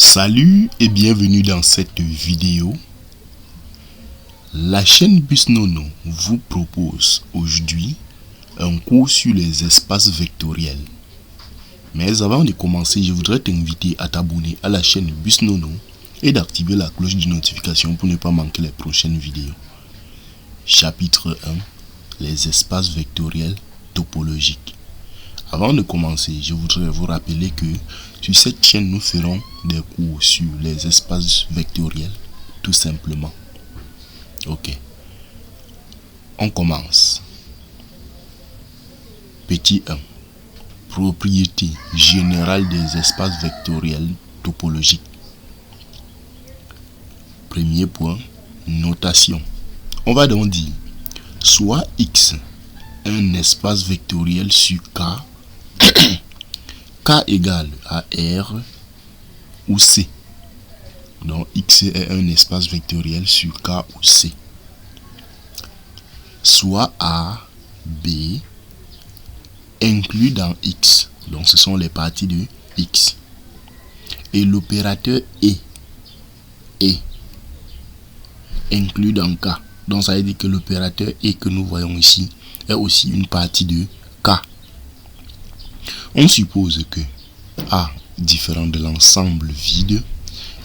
Salut et bienvenue dans cette vidéo. La chaîne Busnono vous propose aujourd'hui un cours sur les espaces vectoriels. Mais avant de commencer, je voudrais t'inviter à t'abonner à la chaîne Busnono et d'activer la cloche de notification pour ne pas manquer les prochaines vidéos. Chapitre 1. Les espaces vectoriels topologiques. Avant de commencer, je voudrais vous rappeler que sur cette chaîne, nous ferons des cours sur les espaces vectoriels, tout simplement. Ok. On commence. Petit 1. Propriété générale des espaces vectoriels topologiques. Premier point, notation. On va donc dire, soit X, un espace vectoriel sur K, K égale à R ou C. Donc X est un espace vectoriel sur K ou C. Soit A, B, inclus dans X. Donc ce sont les parties de X. Et l'opérateur E, inclus dans K. Donc ça veut dire que l'opérateur E que nous voyons ici est aussi une partie de K. On suppose que A différent de l'ensemble vide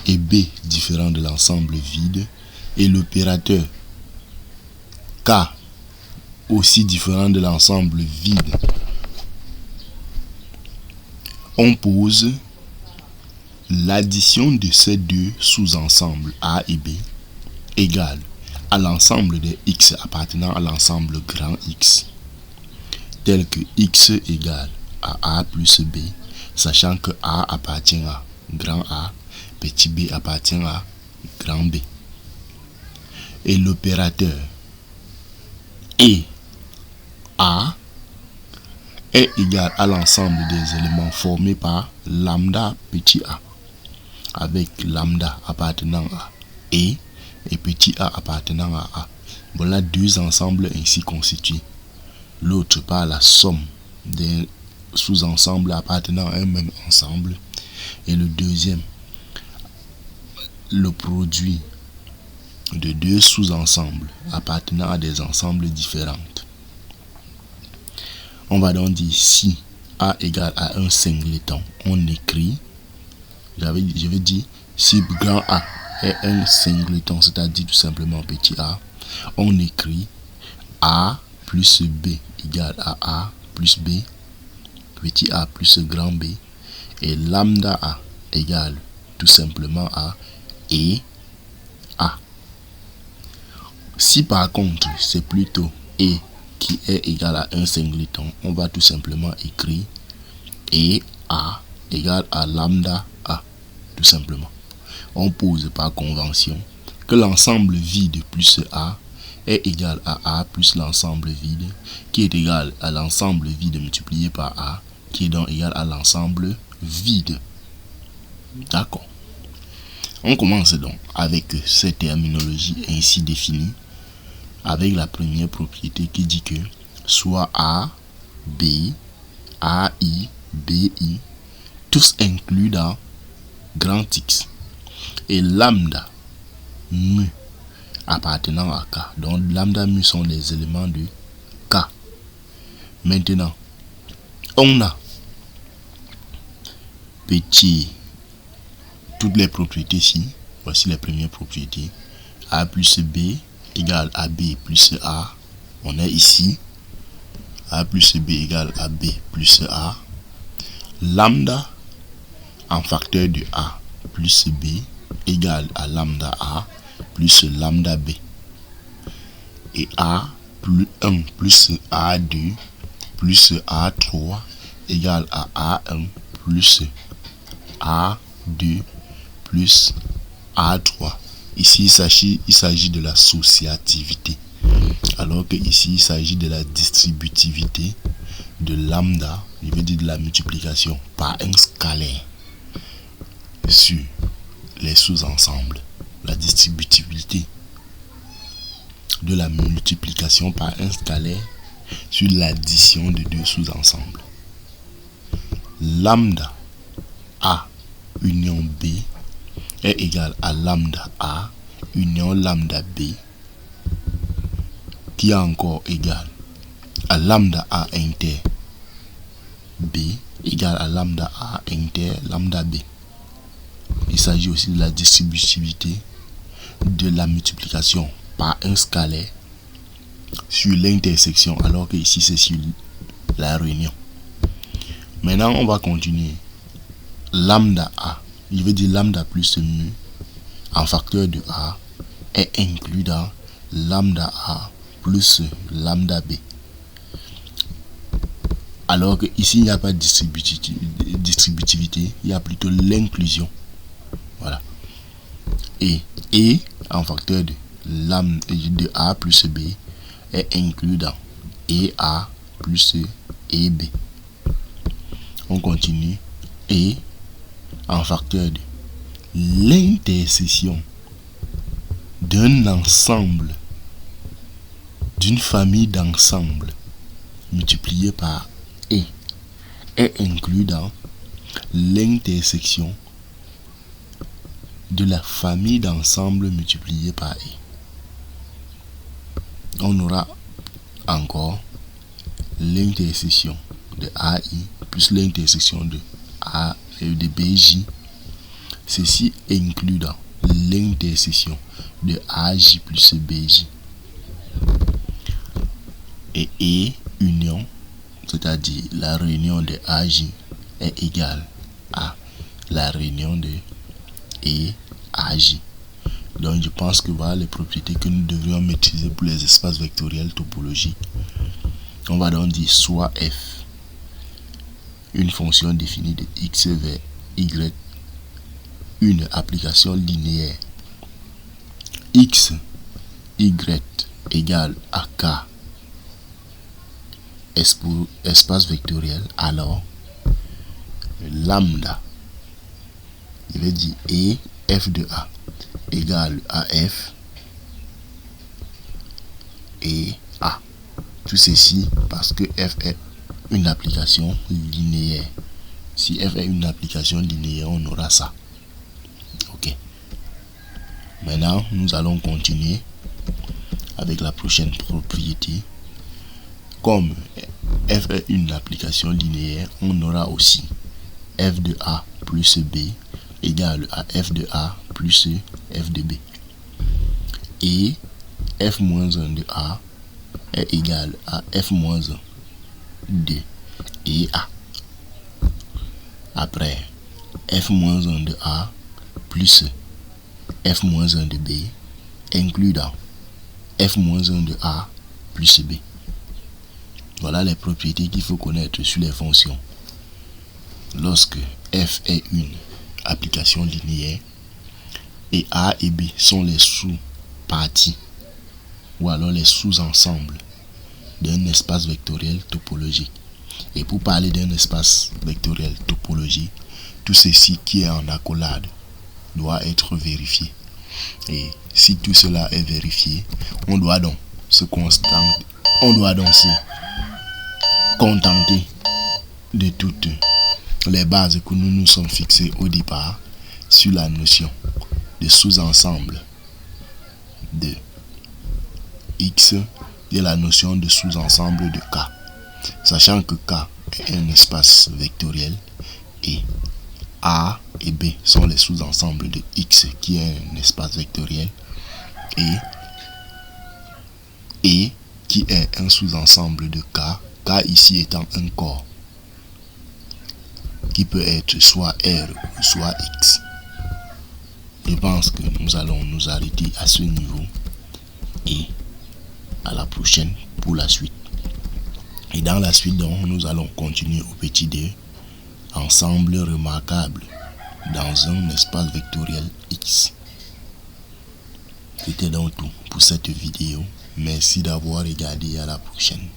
et B différent de l'ensemble vide et l'opérateur K aussi différent de l'ensemble vide. On pose l'addition de ces deux sous-ensembles A et B égale à l'ensemble des X appartenant à l'ensemble grand X, tel que X égale à A plus B, sachant que A appartient à grand A, petit b appartient à grand B. Et l'opérateur et A est égal à l'ensemble des éléments formés par lambda petit a, avec lambda appartenant à et petit a appartenant à A. Voilà deux ensembles ainsi constitués. L'autre par la somme des sous-ensembles appartenant à un même ensemble. Et le deuxième, le produit de deux sous-ensembles appartenant à des ensembles différents. On va donc dire si A égale à un singleton, on écrit, je vais dire, si grand A est un singleton, c'est-à-dire tout simplement petit a, on écrit A plus B égale à A plus B, petit a plus grand B, et lambda A égale tout simplement à et A. Si par contre c'est plutôt E qui est égal à un singleton, on va tout simplement écrire et A égale à lambda A, tout simplement. On pose par convention que l'ensemble vide plus A est égal à A plus l'ensemble vide, qui est égal à l'ensemble vide multiplié par A, qui est donc égal à l'ensemble vide. D'accord. On commence donc avec cette terminologie ainsi définie, avec la première propriété qui dit que soit A, B, AI, BI, tous inclus dans grand X, et lambda, mu, appartenant à K. Donc lambda, mu sont les éléments de K. Maintenant, on a toutes les propriétés ici. Voici les premières propriétés. A plus B égale à B plus A. On est ici. A plus B égale à B plus A. Lambda en facteur de A plus B égale à lambda A plus lambda B. Et A plus 1 plus A2 plus A3 égale à A1 plus A2 plus A3. Ici, il s'agit de la associativité, alors que ici, il s'agit de la distributivité de lambda, je veux dire de la multiplication par un scalaire sur les sous-ensembles. La distributivité de la multiplication par un scalaire sur l'addition de deux sous-ensembles. Lambda A union B est égal à lambda A union lambda B, qui est encore égal à lambda A inter B égale à lambda A inter lambda B. Il s'agit aussi de la distributivité de la multiplication par un scalaire sur l'intersection, alors que ici c'est sur la réunion. Maintenant on va continuer. Lambda A, je veux dire lambda plus mu en facteur de A est inclus dans lambda A plus lambda B. Alors que ici il n'y a pas de distributivité, il y a plutôt l'inclusion. Voilà. Et en facteur de A plus B est inclus dans A plus B. On continue. Et en facteur de l'intersection d'un ensemble, d'une famille d'ensembles multiplié par est inclus dans l'intersection de la famille d'ensembles multiplié par On aura encore l'intersection de AI plus l'intersection de A et de BJ. Ceci inclut dans l'intersection de AJ plus BJ. Et union, c'est-à-dire la réunion de AJ est égale à la réunion de AJ. Donc je pense que voilà les propriétés que nous devrions maîtriser pour les espaces vectoriels topologiques. On va donc dire soit f, une fonction définie de x vers y, une application linéaire x, y égale à k pour espace vectoriel, alors lambda, je vais dire f de a égale à f et a. Tout ceci parce que f est une application linéaire. Si f est une application linéaire, on aura ça. Ok. Maintenant, nous allons continuer avec la prochaine propriété. Comme f est une application linéaire, on aura aussi f de a plus b égale à f de a plus f de b. Et f moins 1 de a est égal à f moins 1 de a. Après, f moins 1 de a plus f moins 1 de b inclus dans f moins 1 de a plus b. Voilà les propriétés qu'il faut connaître sur les fonctions. Lorsque f est une application linéaire et a et b sont les sous-parties ou alors les sous-ensembles d'un espace vectoriel topologique. Et pour parler d'un espace vectoriel topologique, tout ceci qui est en accolade doit être vérifié. Et si tout cela est vérifié, on doit donc se contenter de toutes les bases que nous nous sommes fixées au départ sur la notion de sous-ensemble de X et la notion de sous-ensemble de K, sachant que K est un espace vectoriel et A et B sont les sous-ensembles de X qui est un espace vectoriel et qui est un sous-ensemble de K, K ici étant un corps qui peut être soit R ou soit X. Je pense que nous allons nous arrêter à ce niveau et à la prochaine pour la suite. Et dans la suite, donc, nous allons continuer au petit 2, ensemble remarquable dans un espace vectoriel X. C'était donc tout pour cette vidéo. Merci d'avoir regardé, à la prochaine.